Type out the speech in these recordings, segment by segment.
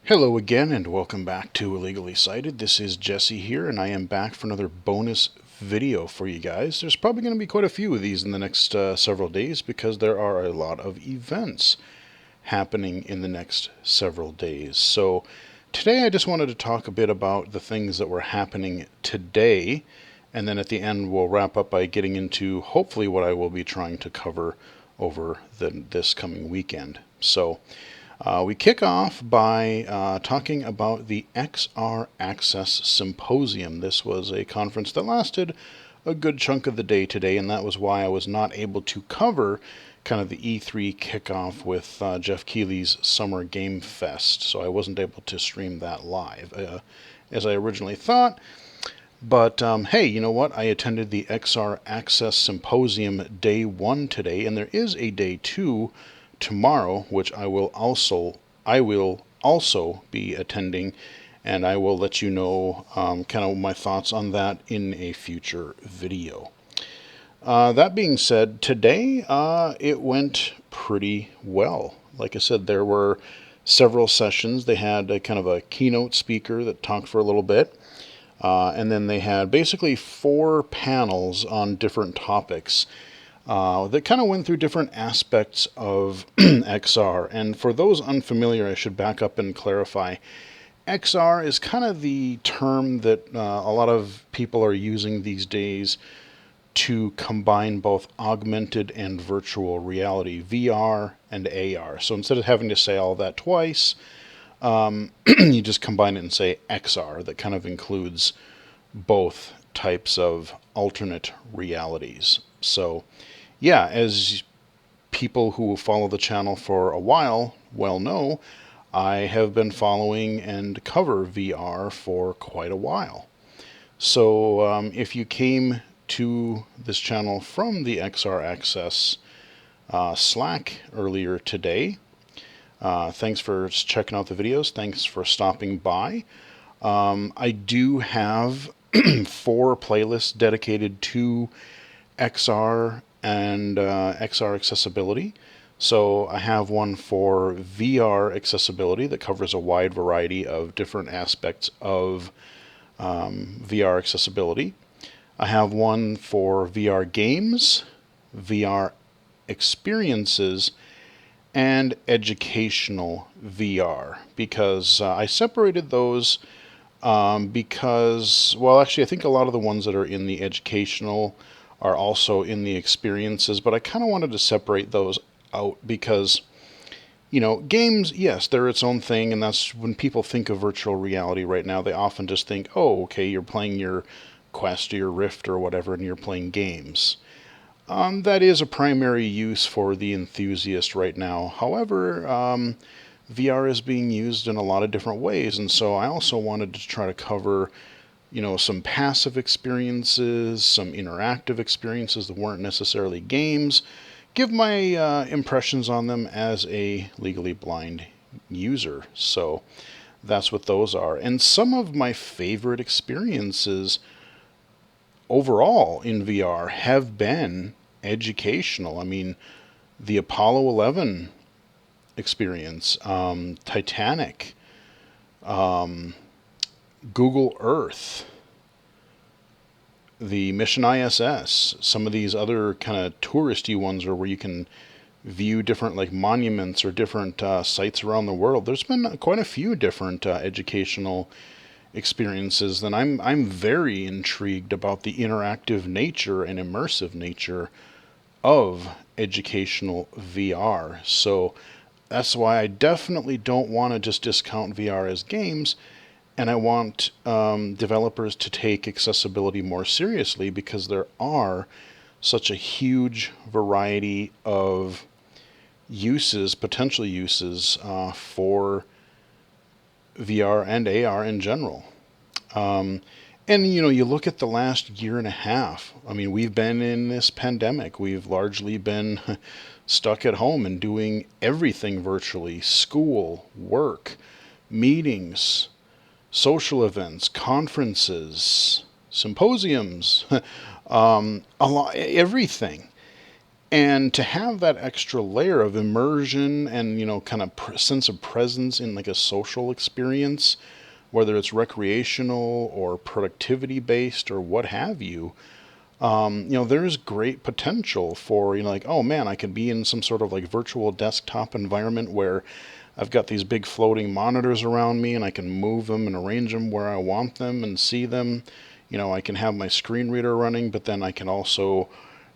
Hello again, and welcome back to Illegally Cited. This is Jesse here, and I am back for another bonus video for you guys. There's probably going to be quite a few of these in the next several days because there are a lot of events happening in the next several days. So today I just wanted to talk a bit about the things that were happening today, and then at the end we'll wrap up by getting into hopefully what I will be trying to cover over this coming weekend. So we kick off by talking about the XR Access Symposium. This was a conference that lasted a good chunk of the day today, and that was why I was not able to cover kind of the E3 kickoff with Jeff Keighley's Summer Game Fest, so I wasn't able to stream that live as I originally thought. But hey, you know what? I attended the XR Access Symposium Day 1 today, and there is a Day 2 tomorrow, which I will also be attending, and I will let you know kind of my thoughts on that in a future video. That being said, today it went pretty well. Like I said, there were several sessions. They had a kind of a keynote speaker that talked for a little bit, and then they had basically 4 panels on different topics that kind of went through different aspects of XR. And for those unfamiliar, I should back up and clarify. XR is kind of the term that a lot of people are using these days to combine both augmented and virtual reality, VR and AR. So instead of having to say all that twice, you just combine it and say XR. That kind of includes both types of alternate realities. So yeah, as people who follow the channel for a while well know, I have been following and cover VR for quite a while. So if you came to this channel from the XR Access Slack earlier today, thanks for checking out the videos. Thanks for stopping by. I do have 4 playlists dedicated to XR and XR accessibility. So I have one for VR accessibility that covers a wide variety of different aspects of VR accessibility. I have one for VR games, VR experiences, and educational VR, because I separated those because, well, actually I think a lot of the ones that are in the educational are also in the experiences, but I kind of wanted to separate those out because, you know, games, yes, they're its own thing, and that's when people think of virtual reality right now, they often just think, oh, okay, you're playing your Quest or your Rift or whatever, and you're playing games. That is a primary use for the enthusiast right now. However, VR is being used in a lot of different ways, and so I also wanted to try to cover, you know, some passive experiences, some interactive experiences that weren't necessarily games, give my impressions on them as a legally blind user. So that's what those are. And some of my favorite experiences overall in VR have been educational. I mean, the Apollo 11 experience, Titanic, Google Earth, the Mission ISS, some of these other kind of touristy ones, or where you can view different like monuments or different sites around the world. There's been quite a few different educational experiences, and I'm very intrigued about the interactive nature and immersive nature of educational VR. So that's why I definitely don't want to just discount VR as games. And I want developers to take accessibility more seriously, because there are such a huge variety of uses, potential uses for VR and AR in general. And, you know, you look at the last year and a half. I mean, we've been in this pandemic. We've largely been stuck at home and doing everything virtually: school, work, meetings, social events, conferences, symposiums, a lot, everything. And to have that extra layer of immersion and, kind of sense of presence in like a social experience, whether it's recreational or productivity based or what have you, there's great potential for, like, oh man, I could be in some sort of like virtual desktop environment where I've got these big floating monitors around me and I can move them and arrange them where I want them and see them. I can have my screen reader running, but then I can also,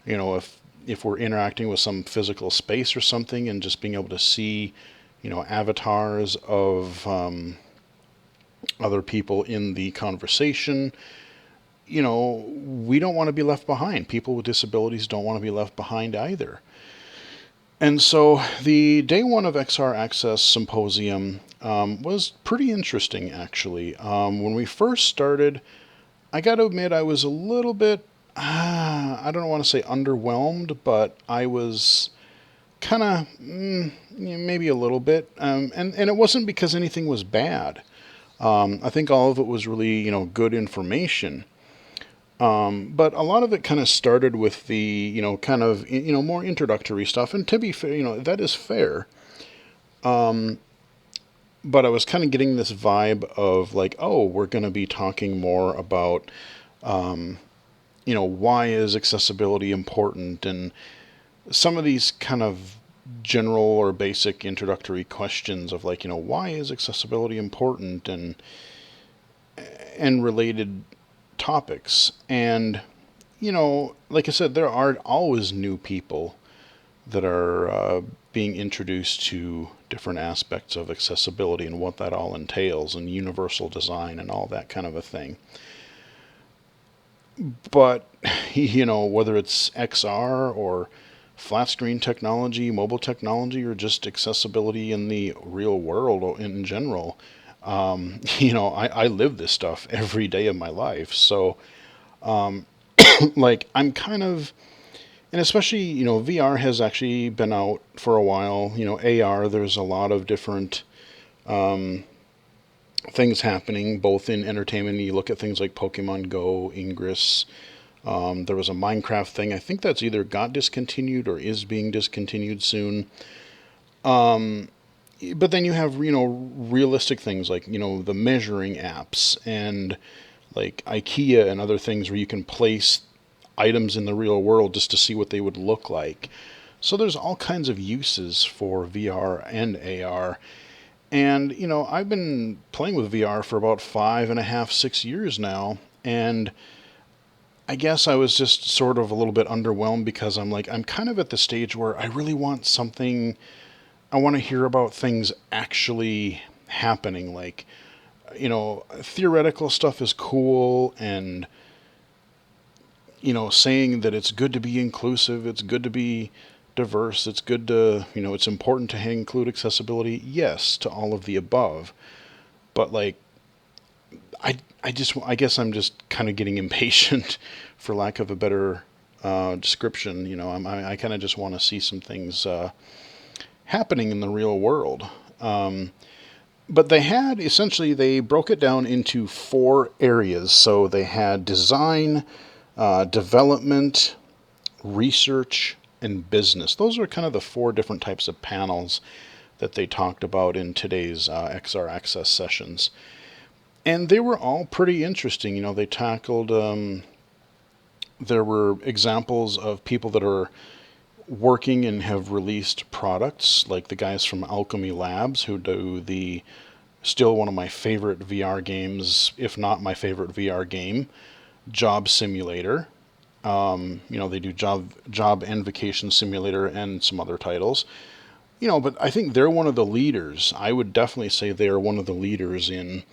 if we're interacting with some physical space or something, and just being able to see, avatars of other people in the conversation. We don't want to be left behind. People with disabilities don't want to be left behind either. And so the day one of XR Access Symposium was pretty interesting, actually. When we first started, I got to admit I was a little bit, I don't want to say underwhelmed, but I was kind of, maybe a little bit. And it wasn't because anything was bad. I think all of it was really, good information. But a lot of it kind of started with the, kind of, more introductory stuff. And to be fair, that is fair. But I was kind of getting this vibe of like, oh, we're going to be talking more about, why is accessibility important? And some of these kind of general or basic introductory questions of like, why is accessibility important? And related topics. And, like I said, there are always new people that are being introduced to different aspects of accessibility and what that all entails, and universal design and all that kind of a thing. But, whether it's XR or flat screen technology, mobile technology, or just accessibility in the real world in general, I live this stuff every day of my life. So, like, I'm kind of, and especially, VR has actually been out for a while. AR, there's a lot of different things happening, both in entertainment. You look at things like Pokemon Go, Ingress. There was a Minecraft thing. I think that's either got discontinued or is being discontinued soon. But then you have, realistic things like, the measuring apps and like IKEA and other things where you can place items in the real world just to see what they would look like. So there's all kinds of uses for VR and AR. And, I've been playing with VR for about 5.5, 6 years now. And I guess I was just sort of a little bit underwhelmed because I'm kind of at the stage where I really want something. I want to hear about things actually happening. Like, theoretical stuff is cool, and, saying that it's good to be inclusive, it's good to be diverse, it's good to, it's important to include accessibility. Yes, to all of the above. But like, I guess I'm just kind of getting impatient, for lack of a better description. I kind of just want to see some things happening in the real world. But they broke it down into 4 areas. So they had design, development, research, and business. Those are kind of the 4 different types of panels that they talked about in today's XR Access sessions. And they were all pretty interesting. They tackled, there were examples of people that are working and have released products, like the guys from Alchemy Labs, who do still one of my favorite VR games, if not my favorite VR game, Job Simulator. They do Job and Vacation Simulator and some other titles. But I think they're one of the leaders. I would definitely say they are one of the leaders in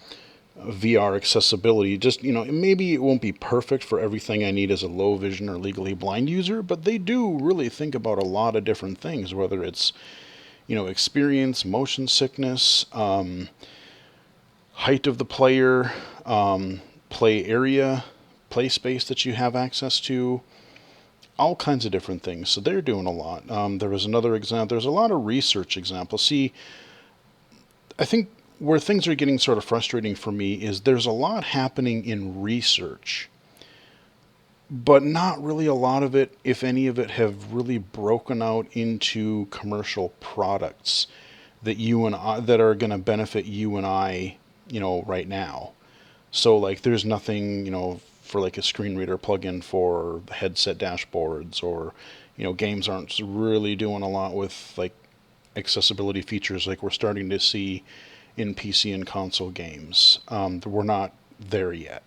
VR accessibility. Just, maybe it won't be perfect for everything I need as a low vision or legally blind user, but they do really think about a lot of different things, whether it's, experience, motion sickness, height of the player, play area, play space that you have access to, all kinds of different things. So they're doing a lot. There was another example. There's a lot of research examples. See, I think where things are getting sort of frustrating for me is there's a lot happening in research, but not really a lot of it, if any of it, have really broken out into commercial products that you and I, that are going to benefit you and I, right now. So like, there's nothing, for like a screen reader plugin for the headset dashboards, or games aren't really doing a lot with like accessibility features like we're starting to see in PC and console games. We're not there yet.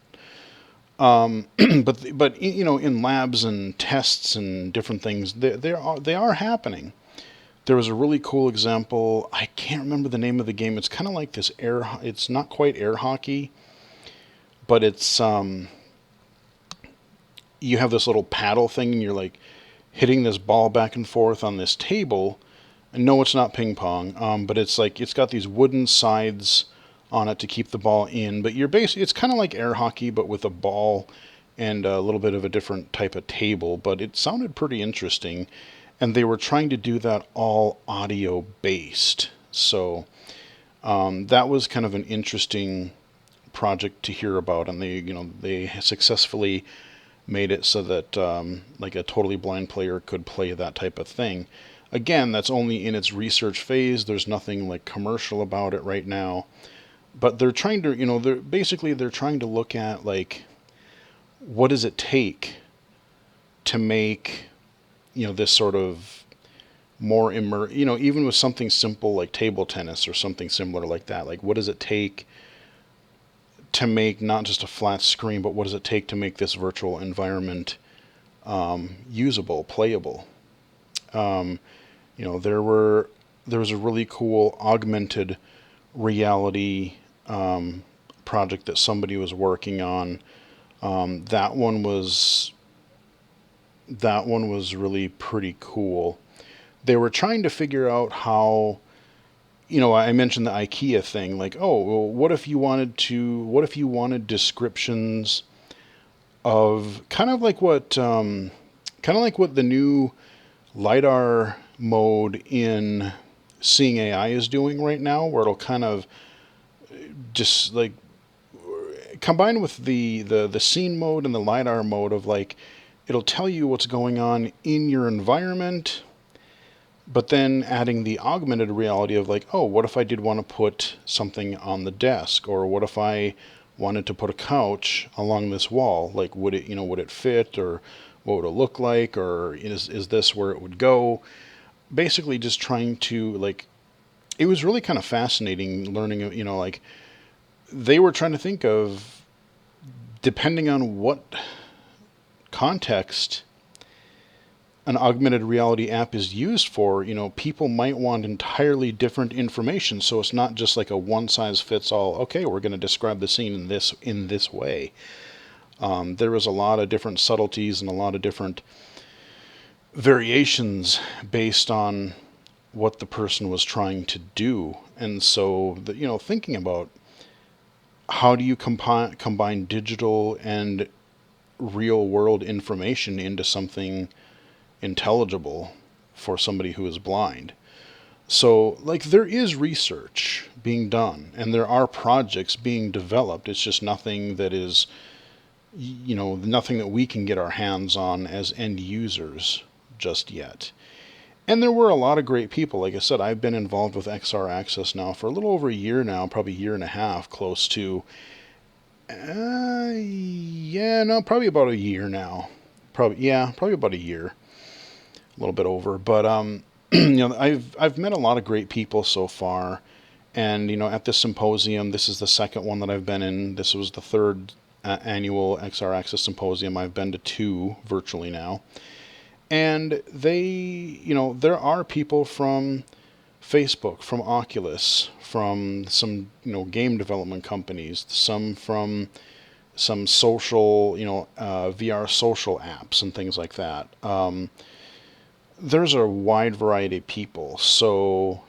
But in labs and tests and different things, they are happening. There was a really cool example. I can't remember the name of the game. It's kind of like this air. It's not quite air hockey, but it's you have this little paddle thing, and you're like hitting this ball back and forth on this table. And no, it's not ping pong, but it's like it's got these wooden sides on it to keep the ball in. But it's kind of like air hockey, but with a ball and a little bit of a different type of table. But it sounded pretty interesting, and they were trying to do that all audio based. So that was kind of an interesting project to hear about, and they successfully made it so that like a totally blind player could play that type of thing. Again, that's only in its research phase. There's nothing like commercial about it right now, but they're trying to, they're trying to look at like, what does it take to make this sort of more even with something simple like table tennis or something similar like that. Like, what does it take to make not just a flat screen, but what does it take to make this virtual environment usable, playable? There was a really cool augmented reality project that somebody was working on. That one was really pretty cool. They were trying to figure out how, I mentioned the IKEA thing, like, oh, well, what if you wanted descriptions of kind of like what the new LiDAR mode in Seeing AI is doing right now, where it'll kind of just like combine with the scene mode and the LiDAR mode of like, it'll tell you what's going on in your environment, but then adding the augmented reality of like, oh, what if I did want to put something on the desk, or what if I wanted to put a couch along this wall? Like, would it fit, or what would it look like, or is this where it would go? Basically, just trying to like, it was really kind of fascinating learning, like they were trying to think of, depending on what context an augmented reality app is used for, people might want entirely different information. So it's not just like a one size fits all. Okay, we're going to describe the scene in this way. There was a lot of different subtleties and a lot of different variations based on what the person was trying to do. And so, thinking about how do you combine digital and real world information into something intelligible for somebody who is blind. So, like, there is research being done, and there are projects being developed. It's just nothing that is, nothing that we can get our hands on as end users just yet. And there were a lot of great people. Like I said, I've been involved with XR Access now for a little over a year now, probably a year and a half, close to. Probably about a year now. Probably about a year, a little bit over. But I've met a lot of great people so far, and at this symposium, this is the second one that I've been in. This was the third annual XR Access Symposium. I've been to two virtually now. And there are people from Facebook, from Oculus, from some, game development companies, some from some social, VR social apps and things like that. There's a wide variety of people. So,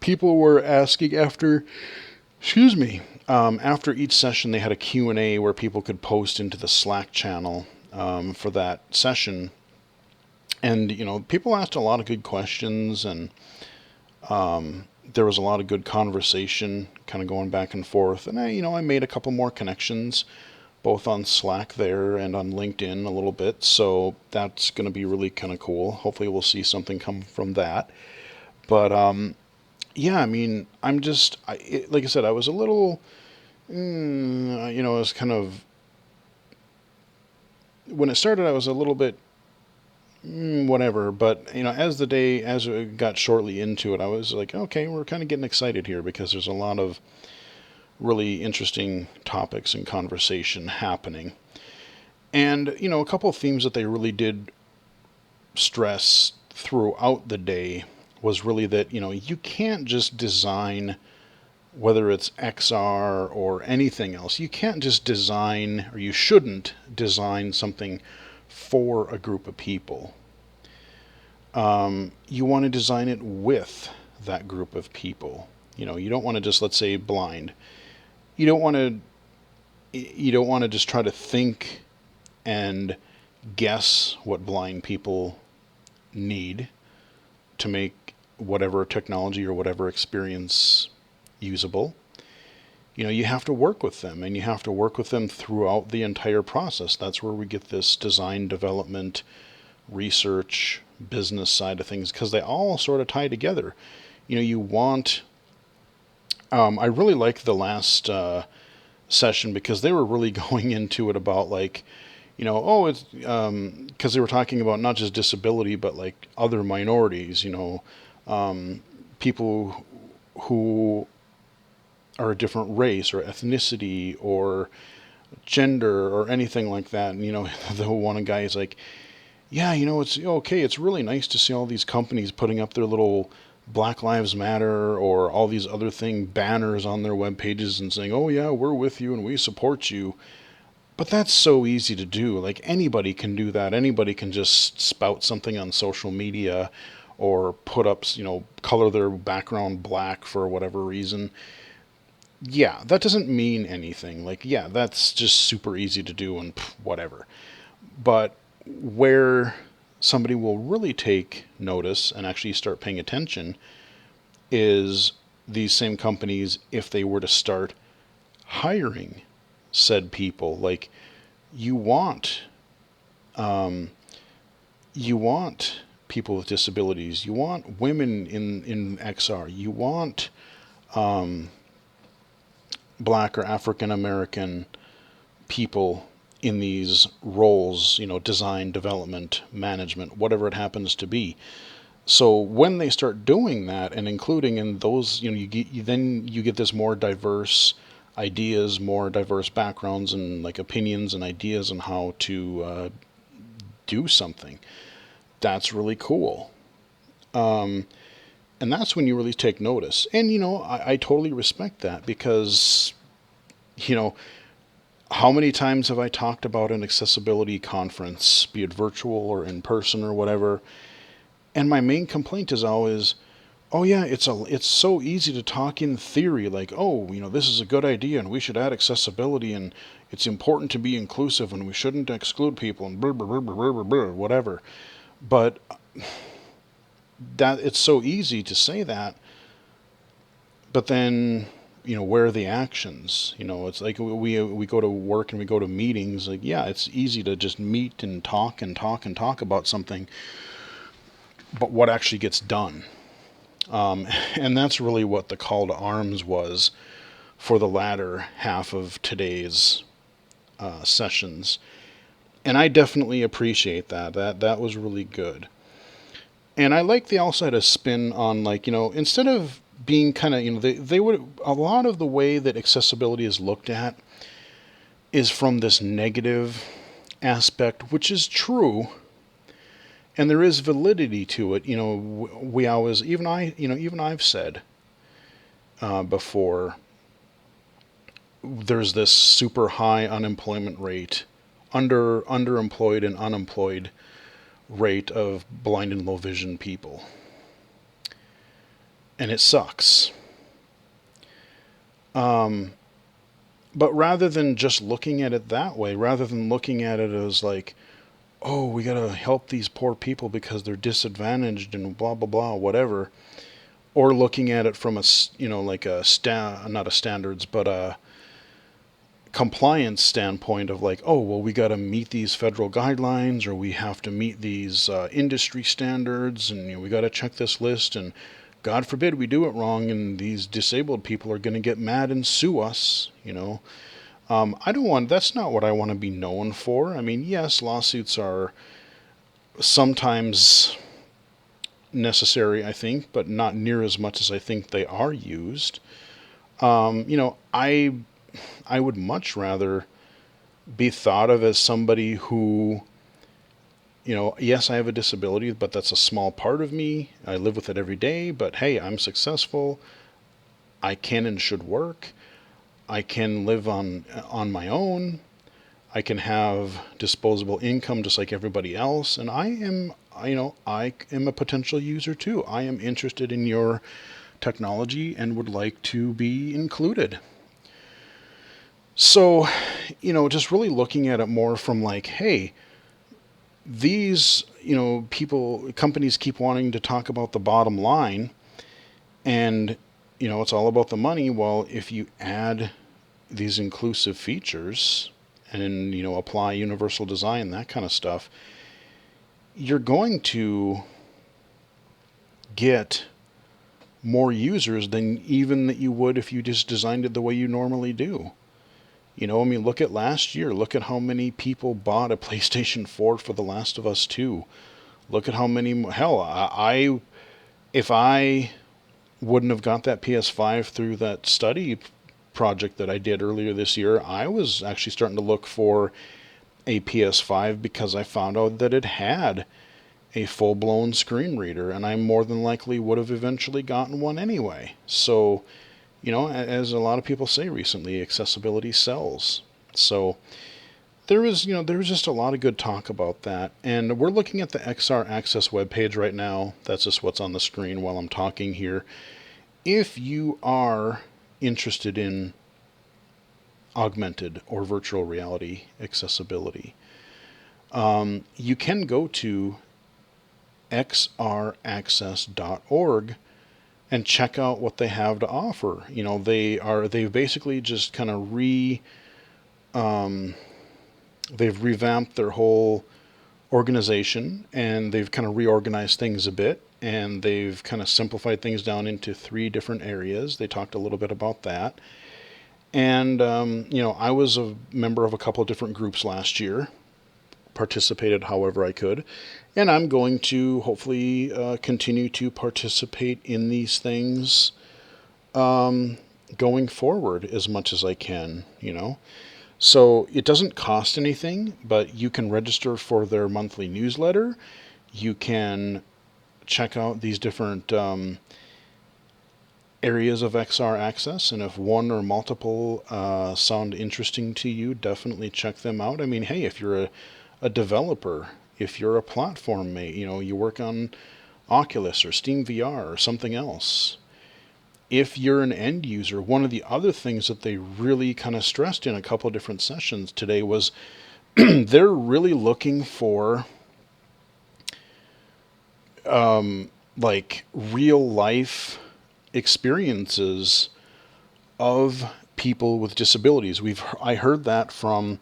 people were asking after each session, they had a Q&A where people could post into the Slack channel for that session. And, people asked a lot of good questions, and there was a lot of good conversation kind of going back and forth. And I made a couple more connections both on Slack there and on LinkedIn a little bit. So that's going to be really kind of cool. Hopefully, we'll see something come from that. But yeah, I mean, like I said, I was a little, I was kind of, when it started, I was a little bit, whatever. But, as it got shortly into it, I was like, okay, we're kind of getting excited here because there's a lot of really interesting topics and conversation happening. And, a couple of themes that they really did stress throughout the day was really that, you can't just design, whether it's XR or anything else, you can't just design, or you shouldn't design something for a group of people. You want to design it with that group of people. You don't want to just, let's say, blind. You don't want to just try to think and guess what blind people need to make whatever technology or whatever experience usable. You have to work with them, and you have to work with them throughout the entire process. That's where we get this design, development, research, business side of things, because they all sort of tie together. You want. I really like the last session because they were really going into it about like, it's because they were talking about not just disability but like other minorities. People who are a different race or ethnicity or gender or anything like that. And, the one guy is like, yeah, it's okay. It's really nice to see all these companies putting up their little Black Lives Matter or all these other banners on their web pages and saying, oh yeah, we're with you and we support you. But that's so easy to do. Like anybody can do that. Anybody can just spout something on social media or put up, color their background black for whatever reason. Yeah, that doesn't mean anything. Like, yeah, that's just super easy to do and whatever. But where somebody will really take notice and actually start paying attention is these same companies if they were to start hiring said people. Like you want people with disabilities, you want women in XR, you want Black or African American people in these roles, design, development, management, whatever it happens to be. So when they start doing that and including in those, then you get this more diverse ideas, more diverse backgrounds and like opinions and ideas on how to do something. That's really cool. And that's when you really take notice. And, I totally respect that because, how many times have I talked about an accessibility conference, be it virtual or in person or whatever? And my main complaint is always, oh yeah, it's so easy to talk in theory, like, oh, this is a good idea and we should add accessibility and it's important to be inclusive and we shouldn't exclude people and blah, blah, blah, blah, blah, blah, whatever. But that it's so easy to say that, but then where are the actions? It's like we go to work and we go to meetings. Like, yeah, it's easy to just meet and talk and talk and talk about something, but what actually gets done? And that's really what the call to arms was for the latter half of today's sessions. And I definitely appreciate that. That was really good. And I like they also had a spin on, like, instead of being kind of, they would, a lot of the way that accessibility is looked at is from this negative aspect, which is true. And there is validity to it. We always, even I've said before, there's this super high unemployment rate, underemployed and unemployed rate of blind and low vision people. And it sucks. But rather than just looking at it that way, rather than looking at it as like, oh, we got to help these poor people because they're disadvantaged and blah, blah, blah, whatever. Or looking at it from a, like a not a standards, but compliance standpoint of like, oh, well, we got to meet these federal guidelines, or we have to meet these industry standards, and we got to check this list, and God forbid we do it wrong, and these disabled people are going to get mad and sue us. I don't want. That's not what I want to be known for. I mean, yes, lawsuits are sometimes necessary, I think, but not near as much as I think they are used. I would much rather be thought of as somebody who, yes, I have a disability, but that's a small part of me. I live with it every day, but hey, I'm successful. I can and should work. I can live on my own. I can have disposable income just like everybody else, and I am a potential user too. I am interested in your technology and would like to be included. So, just really looking at it more from like, hey, these, companies keep wanting to talk about the bottom line, and, it's all about the money. Well, if you add these inclusive features and, apply universal design, that kind of stuff, you're going to get more users than even that you would if you just designed it the way you normally do. Look at last year. Look at how many people bought a PlayStation 4 for The Last of Us 2. Look at how many. Hell, if I wouldn't have got that PS5 through that study project that I did earlier this year, I was actually starting to look for a PS5 because I found out that it had a full-blown screen reader, and I more than likely would have eventually gotten one anyway. So, as a lot of people say recently, accessibility sells. So there was just a lot of good talk about that. And we're looking at the XR Access webpage right now. That's just what's on the screen while I'm talking here. If you are interested in augmented or virtual reality accessibility, you can go to xraccess.org and check out what they have to offer. They've basically just kind of they've revamped their whole organization, and they've kind of reorganized things a bit, and they've kind of simplified things down into 3 different areas. They talked a little bit about that. And, I was a member of a couple of different groups last year, participated however I could, and I'm going to hopefully continue to participate in these things going forward as much as I can. So it doesn't cost anything, but you can register for their monthly newsletter. You can check out these different areas of XR access, and if one or multiple sound interesting to you, definitely check them out. I mean, hey, if you're a developer, if you're a platform mate, you work on Oculus or Steam VR or something else. If you're an end user, one of the other things that they really kind of stressed in a couple of different sessions today was they're really looking for like real life experiences of people with disabilities. I heard that from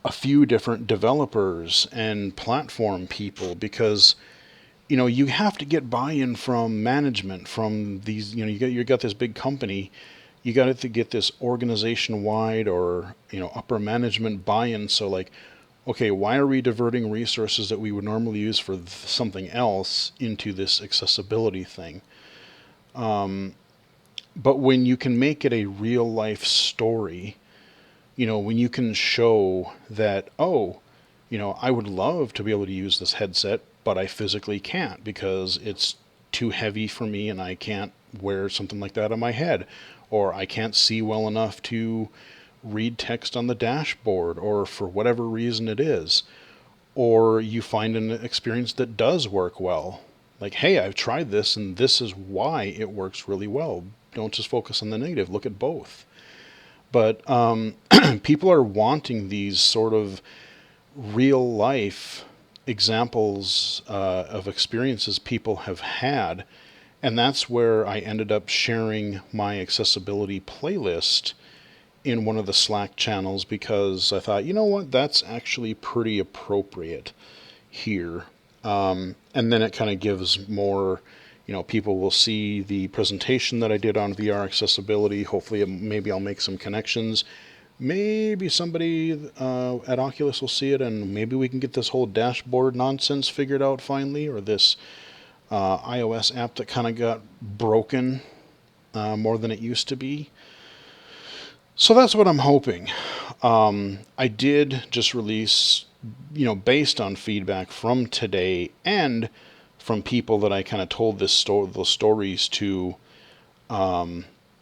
a few different developers and platform people, because you have to get buy-in from management, from these, you got this big company, you got to get this organization-wide or, upper management buy-in. So like, okay, why are we diverting resources that we would normally use for something else into this accessibility thing? But when you can make it a real-life story, when you can show that, I would love to be able to use this headset, but I physically can't because it's too heavy for me and I can't wear something like that on my head, or I can't see well enough to read text on the dashboard, or for whatever reason it is. Or you find an experience that does work well. Like, hey, I've tried this and this is why it works really well. Don't just focus on the negative, look at both. But people are wanting these sort of real life examples of experiences people have had. And that's where I ended up sharing my accessibility playlist in one of the Slack channels because I thought, you know what, that's actually pretty appropriate here. And then it kind of gives more, people will see the presentation that I did on VR accessibility. Hopefully, maybe I'll make some connections. Maybe somebody at Oculus will see it, and maybe we can get this whole dashboard nonsense figured out finally, or this iOS app that kind of got broken more than it used to be. So that's what I'm hoping. I did just release, based on feedback from today and from people that I kind of told those stories to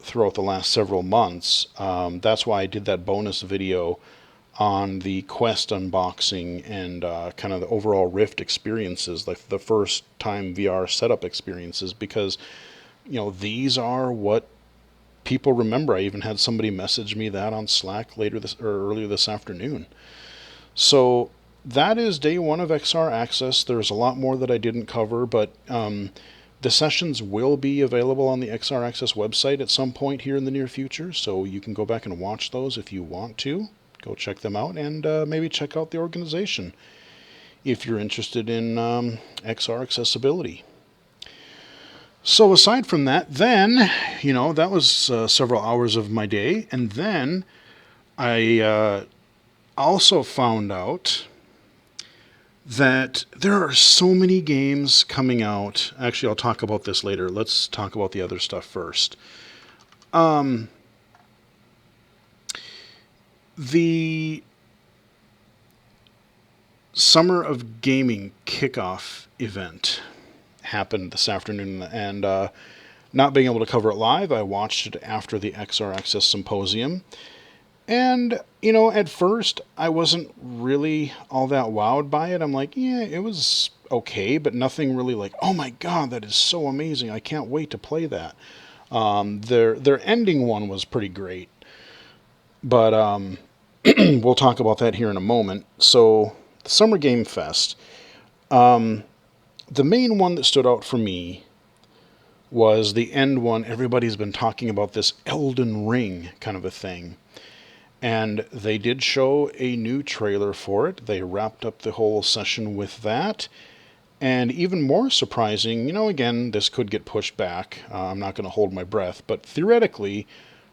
throughout the last several months. That's why I did that bonus video on the Quest unboxing and kind of the overall Rift experiences, like the first time VR setup experiences, because, these are what people remember. I even had somebody message me that on Slack earlier this afternoon. So that is day one of XR Access. There's a lot more that I didn't cover, but the sessions will be available on the XR Access website at some point here in the near future, so you can go back and watch those if you want to. Go check them out, and maybe check out the organization if you're interested in XR accessibility. So aside from that, then, that was several hours of my day. And then I also found out that there are so many games coming out. Actually, I'll talk about this later. Let's talk about the other stuff first. The Summer of Gaming kickoff event happened this afternoon, and not being able to cover it live, I watched it after the XR Access Symposium. And, at first, I wasn't really all that wowed by it. I'm like, yeah, it was okay, but nothing really like, oh my god, that is so amazing. I can't wait to play that. Their ending one was pretty great. But we'll talk about that here in a moment. So, the Summer Game Fest. The main one that stood out for me was the end one. Everybody's been talking about this Elden Ring kind of a thing. And they did show a new trailer for it. They wrapped up the whole session with that. And even more surprising, again, this could get pushed back. I'm not going to hold my breath. But theoretically,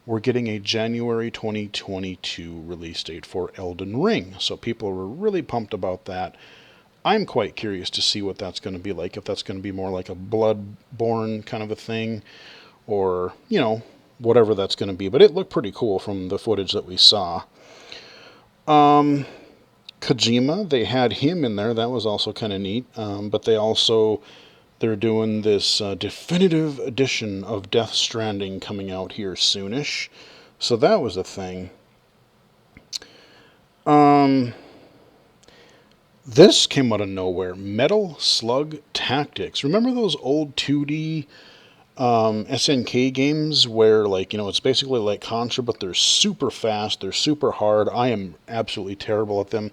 we're getting a January 2022 release date for Elden Ring. So people were really pumped about that. I'm quite curious to see what that's going to be like, if that's going to be more like a Bloodborne kind of a thing, or, whatever that's going to be. But it looked pretty cool from the footage that we saw. Kojima, they had him in there. That was also kind of neat. But they're doing this definitive edition of Death Stranding coming out here soonish. So that was a thing. This came out of nowhere. Metal Slug Tactics. Remember those old 2D SNK games where, it's basically like Contra, but they're super fast, they're super hard. I am absolutely terrible at them.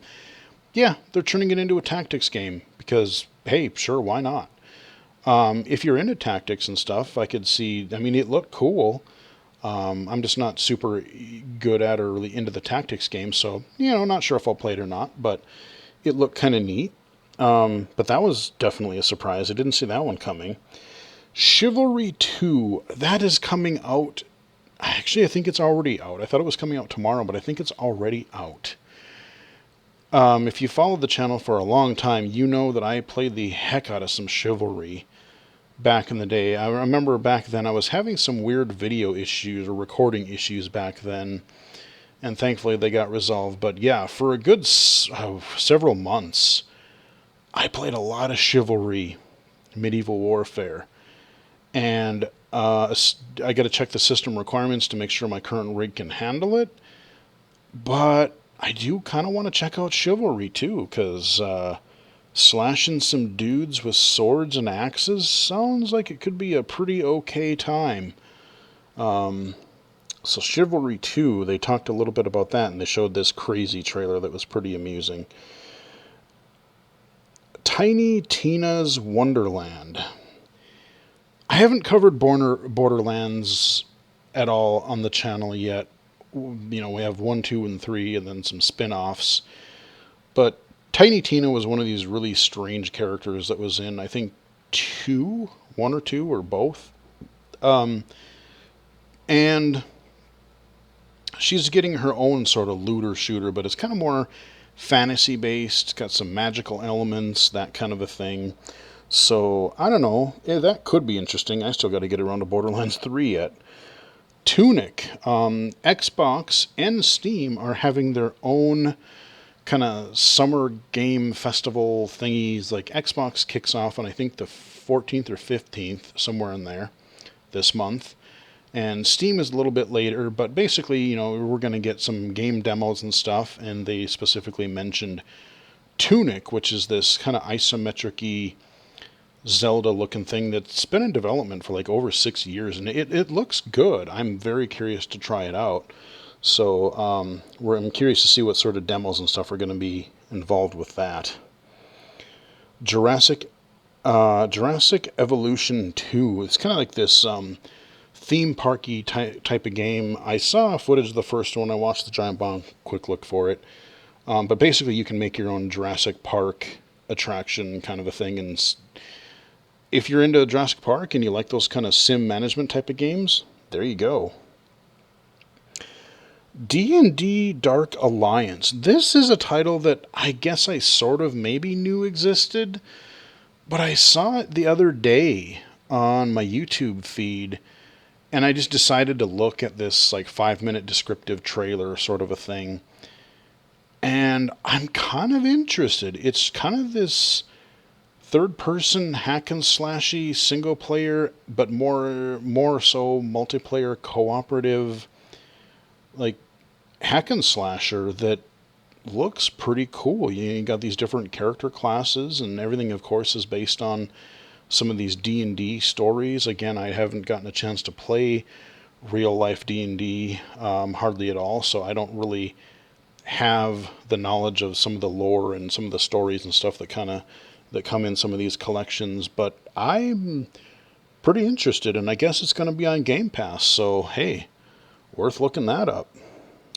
Yeah, they're turning it into a tactics game because, hey, sure, why not? If you're into tactics and stuff, I could see, it looked cool. I'm just not super good at or really into the tactics game, so, not sure if I'll play it or not, but it looked kind of neat. But that was definitely a surprise. I didn't see that one coming. Chivalry 2, that is coming out. Actually, I think it's already out. I thought it was coming out tomorrow, but I think it's already out. If you followed the channel for a long time, you know that I played the heck out of some Chivalry back in the day. I remember back then I was having some weird video issues or recording issues back then, and thankfully they got resolved. But yeah, for a good several months, I played a lot of Chivalry, Medieval Warfare. And I got to check the system requirements to make sure my current rig can handle it. But I do kind of want to check out Chivalry too, because slashing some dudes with swords and axes sounds like it could be a pretty okay time. So Chivalry 2, they talked a little bit about that, and they showed this crazy trailer that was pretty amusing. Tiny Tina's Wonderland. I haven't covered Borderlands at all on the channel yet. we have 1, 2, and 3, and then some spin-offs. But Tiny Tina was one of these really strange characters that was in, I think, 1 or 2 or both. And she's getting her own sort of looter shooter, but it's kind of more fantasy based. It's got some magical elements, that kind of a thing. So I don't know. Yeah, that could be interesting. I still got to get around to Borderlands 3 yet. Tunic. Xbox and Steam are having their own kind of summer game festival thingies. Like Xbox kicks off on I think the 14th or 15th, somewhere in there, this month. And Steam is a little bit later, but basically, we're going to get some game demos and stuff, and they specifically mentioned Tunic, which is this kind of isometric-y Zelda-looking thing that's been in development for like over 6 years, and it looks good. I'm very curious to try it out. So I'm curious to see what sort of demos and stuff are going to be involved with that. Jurassic Evolution 2. It's kind of like this theme parky type of game. I saw footage of the first one. I watched the Giant Bomb quick look for it. But basically, you can make your own Jurassic Park attraction kind of a thing. And if you're into Jurassic Park and you like those kind of sim management type of games, there you go. D&D Dark Alliance. This is a title that I guess I sort of maybe knew existed, but I saw it the other day on my YouTube feed, and I just decided to look at this like 5-minute descriptive trailer sort of a thing. And I'm kind of interested. It's kind of this third-person hack and slashy single player, but more so multiplayer cooperative, like hack and slasher that looks pretty cool. You got these different character classes, and everything, of course, is based on some of these D&D stories. Again, I haven't gotten a chance to play real life D&D hardly at all, so I don't really have the knowledge of some of the lore and some of the stories and stuff that come in some of these collections. But I'm pretty interested, and I guess it's going to be on Game Pass. So hey, worth looking that up.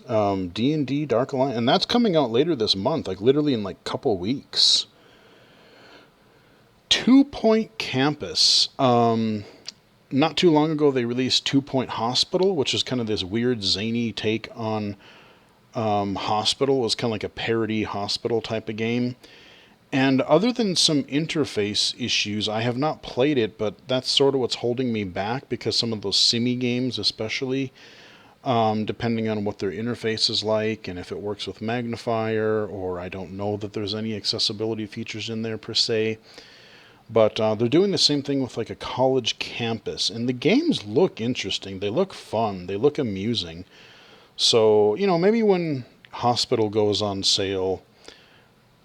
D&D Dark Alliance, and that's coming out later this month, like literally in like a couple weeks. 2 Point Campus. Not too long ago, they released 2 Point Hospital, which is kind of this weird, zany take on Hospital. It was kind of like a parody Hospital type of game. And other than some interface issues, I have not played it, but that's sort of what's holding me back, because some of those Simi games, especially, depending on what their interface is like and if it works with magnifier, or I don't know that there's any accessibility features in there per se. But they're doing the same thing with like a college campus, and the games look interesting. They look fun. They look amusing. So, maybe when Hospital goes on sale,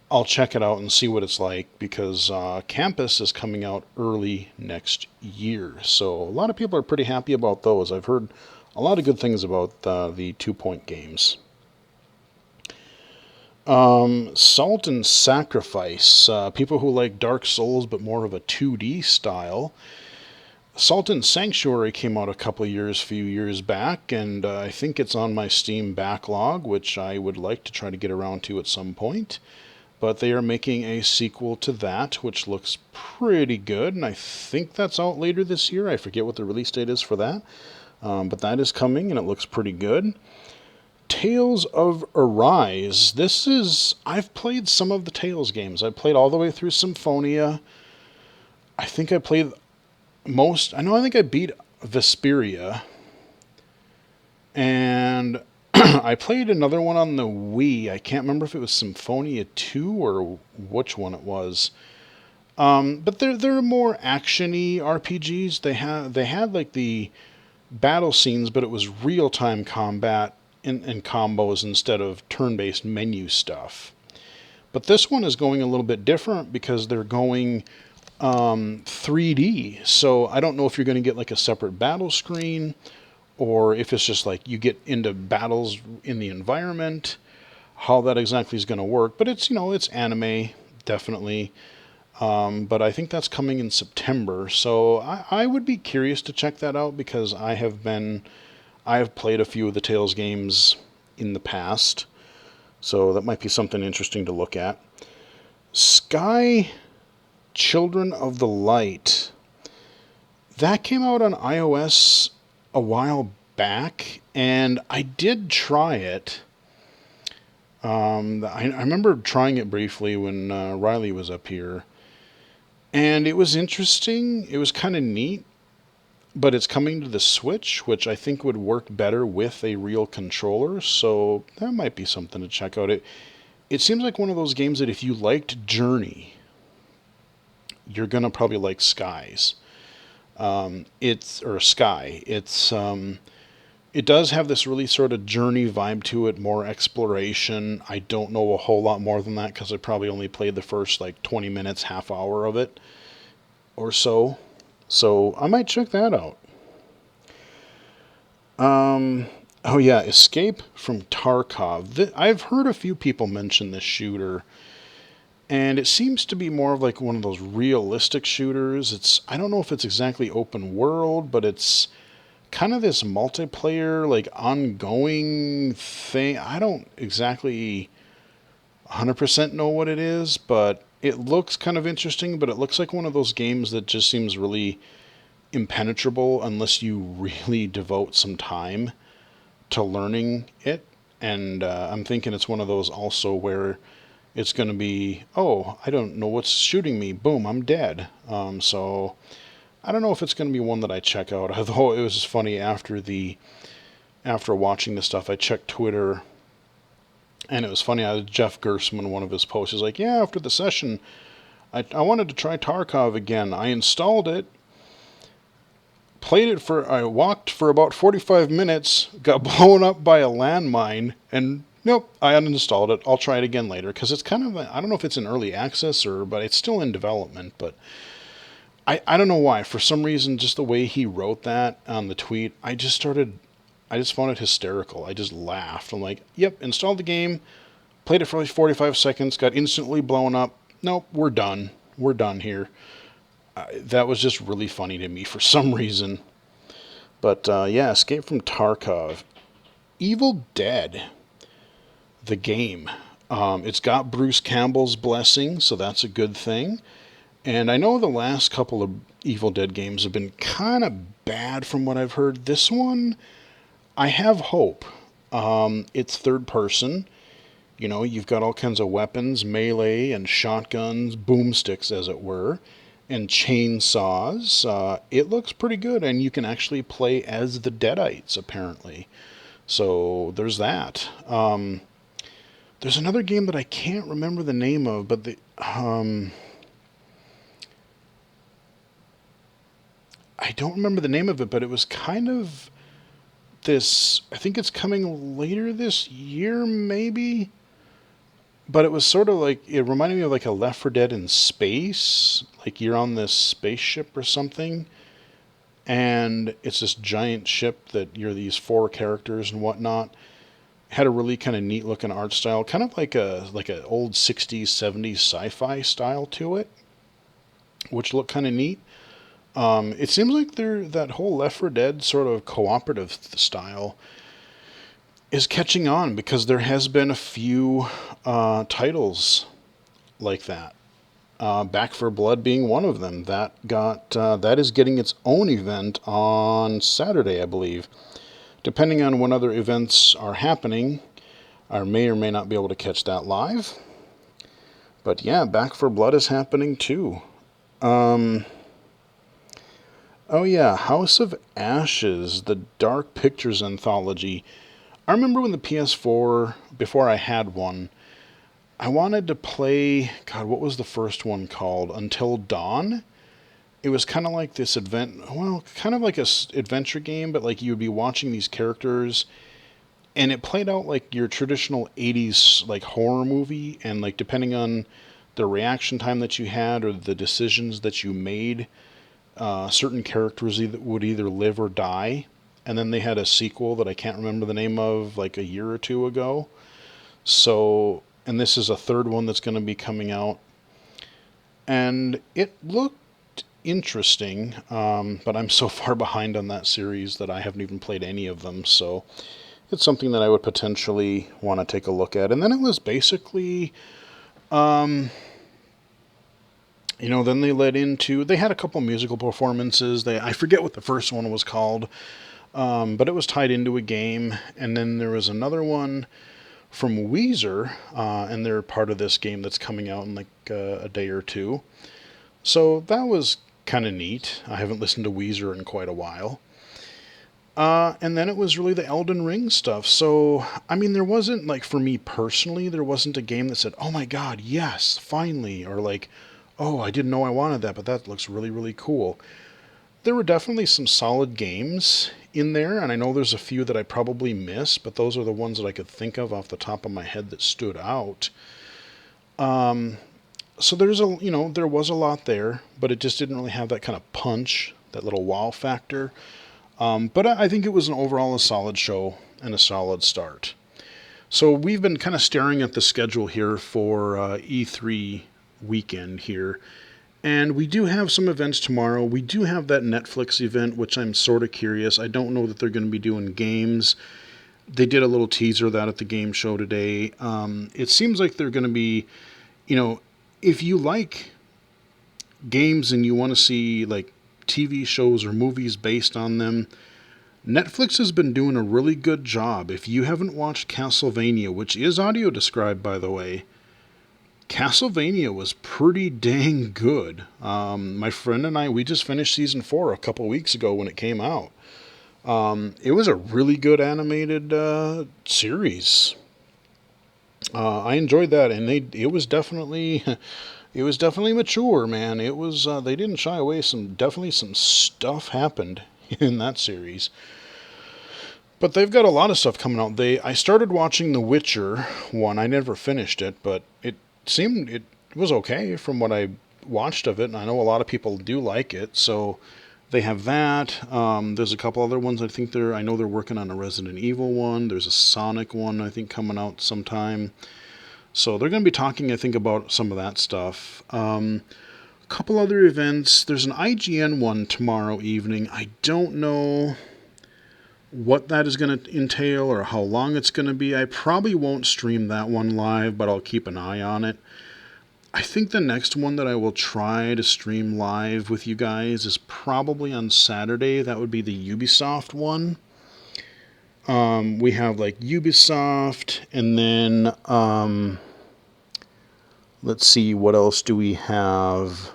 I'll check it out and see what it's like, because Campus is coming out early next year. So a lot of people are pretty happy about those. I've heard a lot of good things about the 2 Point games. Salt and Sacrifice. People who like Dark Souls but more of a 2D style. Salt and Sanctuary came out a few years back, and I think it's on my Steam backlog, which I would like to try to get around to at some point. But they are making a sequel to that, which looks pretty good, and I think that's out later this year. I forget what the release date is for that, but that is coming, and it looks pretty good. Tales of Arise. I've played some of the Tales games. I played all the way through Symphonia. I think I played I think I beat Vesperia. And I played another one on the Wii. I can't remember if it was Symphonia 2 or which one it was. But they're more action-y RPGs. They had like the battle scenes, but it was real-time combat and combos instead of turn-based menu stuff. But this one is going a little bit different because they're going 3D. So I don't know if you're going to get like a separate battle screen, or if it's just like you get into battles in the environment, how that exactly is going to work. But it's anime, definitely. But I think that's coming in September. So I would be curious to check that out, because I have been I have played a few of the Tales games in the past, so that might be something interesting to look at. Sky Children of the Light. That came out on iOS a while back, and I did try it. I remember trying it briefly when Riley was up here, and it was interesting. It was kind of neat, but it's coming to the Switch, which I think would work better with a real controller, so that might be something to check out. It seems like one of those games that if you liked Journey, you're gonna probably like Skies. Sky. It does have this really sort of Journey vibe to it, more exploration. I don't know a whole lot more than that because I probably only played the first like 20 minutes, half hour of it or so. So I might check that out. Oh yeah, Escape from Tarkov. I've heard a few people mention this shooter, and it seems to be more of like one of those realistic shooters. I don't know if it's exactly open world, but it's kind of this multiplayer, like ongoing thing. I don't exactly 100% know what it is, but it looks kind of interesting. But it looks like one of those games that just seems really impenetrable unless you really devote some time to learning it. And I'm thinking it's one of those also where it's going to be, oh, I don't know what's shooting me. Boom, I'm dead. So I don't know if it's going to be one that I check out. Although it was funny after watching the stuff, I checked Twitter, and it was funny. Jeff Gersman, one of his posts, is like, yeah, after the session, I wanted to try Tarkov again. I installed it, I walked for about 45 minutes, got blown up by a landmine, and nope, I uninstalled it. I'll try it again later, because it's kind of, I don't know if it's in early access but it's still in development, but I don't know why. For some reason, just the way he wrote that on the tweet, I just found it hysterical. I just laughed. I'm like, yep, installed the game, played it for like 45 seconds, got instantly blown up. Nope, we're done. We're done here. That was just really funny to me for some reason. But yeah, Escape from Tarkov. Evil Dead, the game. It's got Bruce Campbell's blessing, so that's a good thing. And I know the last couple of Evil Dead games have been kind of bad from what I've heard. This one, I have hope. It's third person. You know, you've got all kinds of weapons, melee and shotguns, boomsticks as it were, and chainsaws. It looks pretty good, and you can actually play as the Deadites, apparently. So there's that. There's another game that I can't remember the name of, but I don't remember the name of it, but it was kind of this. I think it's coming later this year, maybe. But it was sort of like, it reminded me of like a Left 4 Dead in space. Like you're on this spaceship or something, and it's this giant ship that you're these four characters and whatnot. Had a really kind of neat looking art style, kind of like a old 60s, 70s sci-fi style to it, which looked kind of neat. It seems like that whole Left 4 Dead sort of cooperative style is catching on, because there has been a few titles like that. Back 4 Blood being one of them. That is getting its own event on Saturday, I believe. Depending on when other events are happening, I may or may not be able to catch that live. But yeah, Back 4 Blood is happening too. Oh yeah, House of Ashes, the Dark Pictures anthology. I remember when the PS4, before I had one, I wanted to play, God, what was the first one called? Until Dawn? It was kind of like this kind of like a adventure game, but like you would be watching these characters, and it played out like your traditional 80s like horror movie, and like depending on the reaction time that you had or the decisions that you made, certain characters would either live or die. And then they had a sequel that I can't remember the name of, like a year or two ago. So, and this is a third one that's going to be coming out. And it looked interesting, but I'm so far behind on that series that I haven't even played any of them, so it's something that I would potentially want to take a look at. And then it was basically, then they had a couple musical performances. I forget what the first one was called, but it was tied into a game. And then there was another one from Weezer, and they're part of this game that's coming out in like a day or two. So that was kind of neat. I haven't listened to Weezer in quite a while. And then it was really the Elden Ring stuff. So, I mean, there wasn't, like, for me personally, there wasn't a game that said, oh my god, yes, finally, or like, oh, I didn't know I wanted that, but that looks really, really cool. There were definitely some solid games in there, and I know there's a few that I probably missed, but those are the ones that I could think of off the top of my head that stood out. So there was a lot there, but it just didn't really have that kind of punch, that little wow factor. But I think it was overall a solid show and a solid start. So we've been kind of staring at the schedule here for E3 weekend here. And we do have some events tomorrow. We do have that Netflix event, which I'm sort of curious. I don't know that they're going to be doing games. They did a little teaser of that at the game show today. It seems like they're going to be, if you like games and you want to see like TV shows or movies based on them, Netflix has been doing a really good job. If you haven't watched Castlevania, which is audio described, by the way, Castlevania was pretty dang good. My friend and I, we just finished season 4 a couple weeks ago when it came out. It was a really good animated series. I enjoyed that, and it was definitely it was definitely mature, man. It was they didn't shy away. Definitely some stuff happened in that series. But they've got a lot of stuff coming out. I started watching The Witcher one. I never finished it, but it was okay from what I watched of it, and I know a lot of people do like it. So they have that. There's a couple other ones. I know they're working on a Resident Evil one. There's a Sonic one, I think, coming out sometime. So they're going to be talking, I think, about some of that stuff. A couple other events. There's an IGN one tomorrow evening. I don't know what that is going to entail or how long it's going to be. I probably won't stream that one live, but I'll keep an eye on it. I think the next one that I will try to stream live with you guys is probably on Saturday. That would be the Ubisoft one. We have like Ubisoft, and then let's see, what else do we have?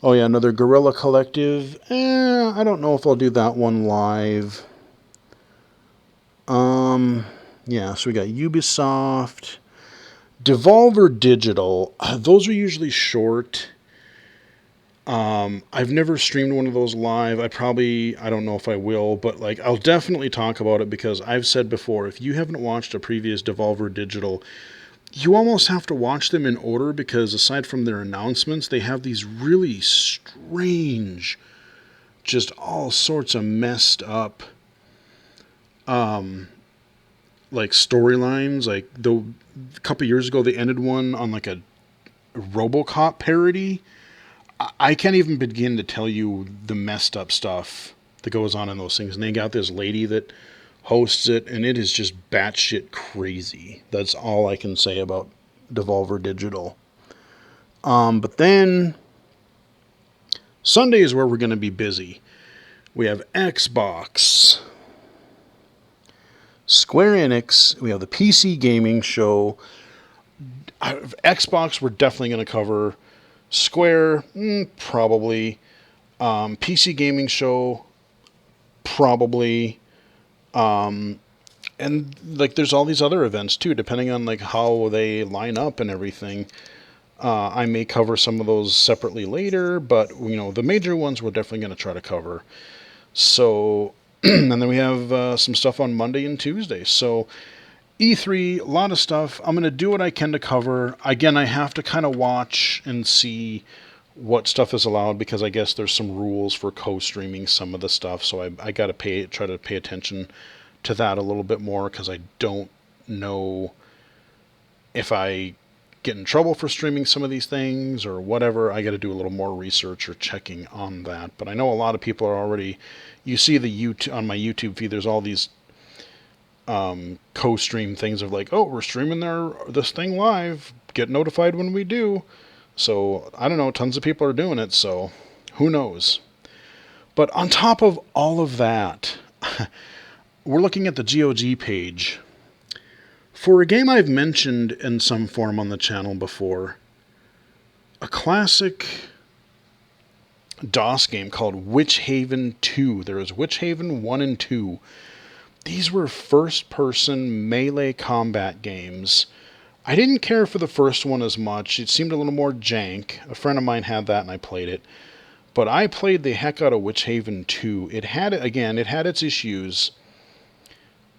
Oh yeah, another Guerrilla Collective. I don't know if I'll do that one live. Yeah, so we got Ubisoft, Devolver Digital. Those are usually short. I've never streamed one of those live. I don't know if I will, but like I'll definitely talk about it because I've said before, if you haven't watched a previous Devolver Digital, you almost have to watch them in order because aside from their announcements, they have these really strange, just all sorts of messed up, like storylines. Like a couple years ago, they ended one on like a RoboCop parody. I can't even begin to tell you the messed up stuff that goes on in those things. And they got this lady that hosts it, and it is just batshit crazy. That's all I can say about Devolver Digital. But then Sunday is where we're going to be busy. We have Xbox, Square Enix, we have the PC gaming show. Xbox, we're definitely going to cover. Square, probably. PC gaming show, probably. And like there's all these other events too, depending on like how they line up and everything. I may cover some of those separately later, but the major ones we're definitely going to try to cover. So, and then we have some stuff on Monday and Tuesday. So E3, a lot of stuff. I'm going to do what I can to cover. Again, I have to kind of watch and see what stuff is allowed because I guess there's some rules for co-streaming some of the stuff. So I got to try to pay attention to that a little bit more because I don't know if I get in trouble for streaming some of these things or whatever, I got to do a little more research or checking on that. But I know a lot of people are already, you see on my YouTube feed, there's all these co-stream things of like, oh, we're streaming this thing live, get notified when we do. So I don't know, tons of people are doing it, so who knows. But on top of all of that, we're looking at the GOG page for a game I've mentioned in some form on the channel before. A classic DOS game called Witch Haven 2. There was Witch Haven 1 and 2. These were first-person melee combat games. I didn't care for the first one as much. It seemed a little more jank. A friend of mine had that and I played it. But I played the heck out of Witch Haven 2. It had its issues,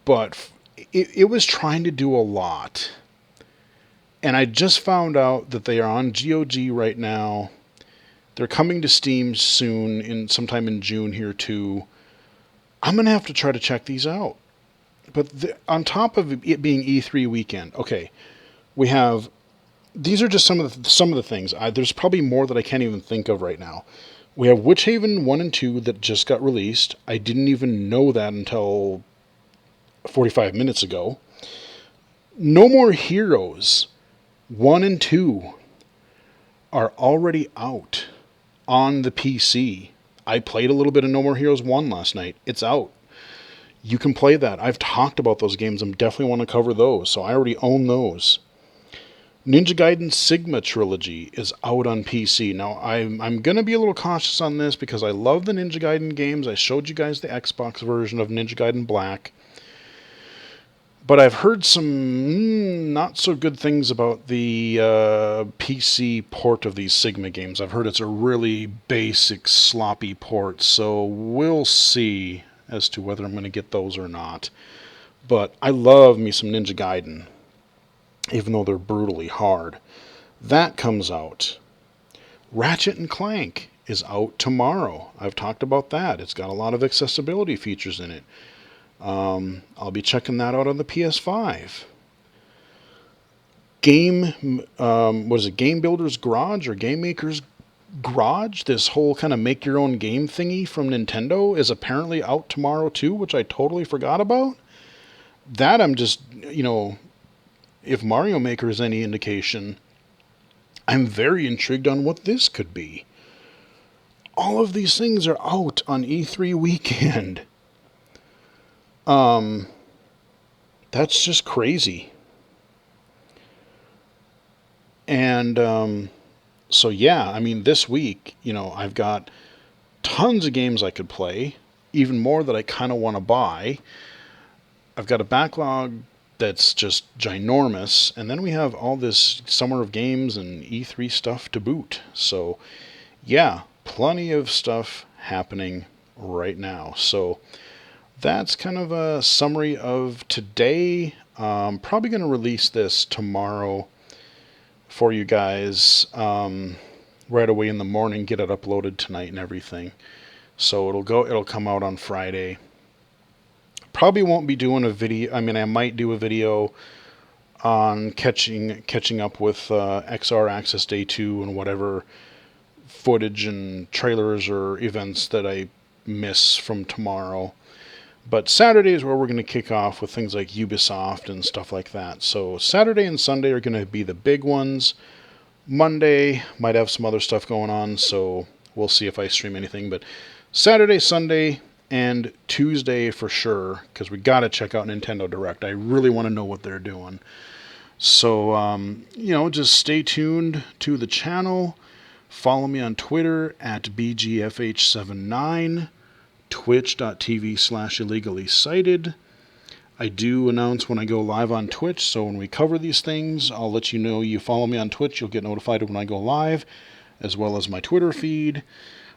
but it was trying to do a lot. And I just found out that they are on GOG right now. They're coming to Steam soon, sometime in June here too. I'm going to have to try to check these out. But on top of it being E3 weekend, okay, we have, these are just some of the things. There's probably more that I can't even think of right now. We have Witch Haven 1 and 2 that just got released. I didn't even know that until 45 minutes ago. No More Heroes 1 and 2 are already out on the PC. I played a little bit of No More Heroes 1 last night. It's out. You can play that. I've talked about those games. I definitely want to cover those, so I already own those. Ninja Gaiden Sigma Trilogy is out on PC. Now, I'm going to be a little cautious on this because I love the Ninja Gaiden games. I showed you guys the Xbox version of Ninja Gaiden Black. But I've heard some not so good things about the PC port of these Sigma games. I've heard it's a really basic, sloppy port, so we'll see as to whether I'm going to get those or not. But I love me some Ninja Gaiden, even though they're brutally hard. That comes out. Ratchet and Clank is out tomorrow. I've talked about that. It's got a lot of accessibility features in it. I'll be checking that out on the PS5. Game Builder's Garage or Game Maker's Garage? This whole kind of make your own game thingy from Nintendo is apparently out tomorrow too, which I totally forgot about. That I'm just, if Mario Maker is any indication, I'm very intrigued on what this could be. All of these things are out on E3 weekend. That's just crazy. And, so yeah, I mean, this week, I've got tons of games I could play, even more that I kind of want to buy. I've got a backlog that's just ginormous, and then we have all this Summer of Games and E3 stuff to boot. So, yeah, plenty of stuff happening right now. So, that's kind of a summary of today. Probably going to release this tomorrow for you guys right away in the morning, get it uploaded tonight and everything. So it'll come out on Friday. Probably won't be doing a video. I mean, I might do a video on catching up with XR Access Day 2 and whatever footage and trailers or events that I miss from tomorrow. But Saturday is where we're going to kick off with things like Ubisoft and stuff like that. So Saturday and Sunday are going to be the big ones. Monday might have some other stuff going on, so we'll see if I stream anything. But Saturday, Sunday, and Tuesday for sure, because we got to check out Nintendo Direct. I really want to know what they're doing. So, just stay tuned to the channel. Follow me on Twitter at BGFH79. Twitch.tv/illegally-cited. I do announce when I go live on Twitch, so when we cover these things, I'll let you know. You follow me on Twitch, you'll get notified when I go live, as well as my Twitter feed.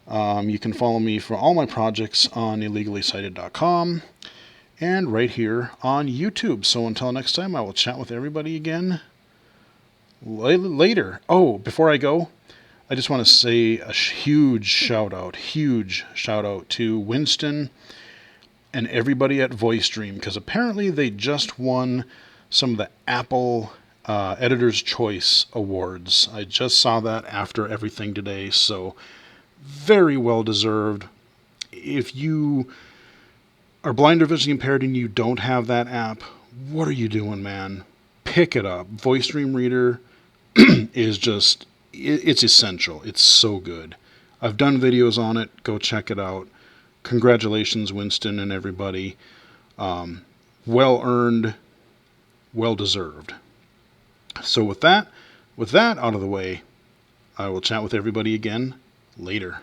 You can follow me for all my projects on illegally-cited.com and right here on YouTube. So until next time, I will chat with everybody again later. Oh, before I go, I just want to say a huge shout out to Winston and everybody at VoiceStream, because apparently they just won some of the Apple Editor's Choice Awards. I just saw that after everything today, so very well deserved. If you are blind or visually impaired and you don't have that app, what are you doing, man? Pick it up. Voice Dream Reader is just, it's essential. It's so good. I've done videos on it. Go check it out. Congratulations, Winston and everybody. Well earned, well deserved. So with that out of the way, I will chat with everybody again later.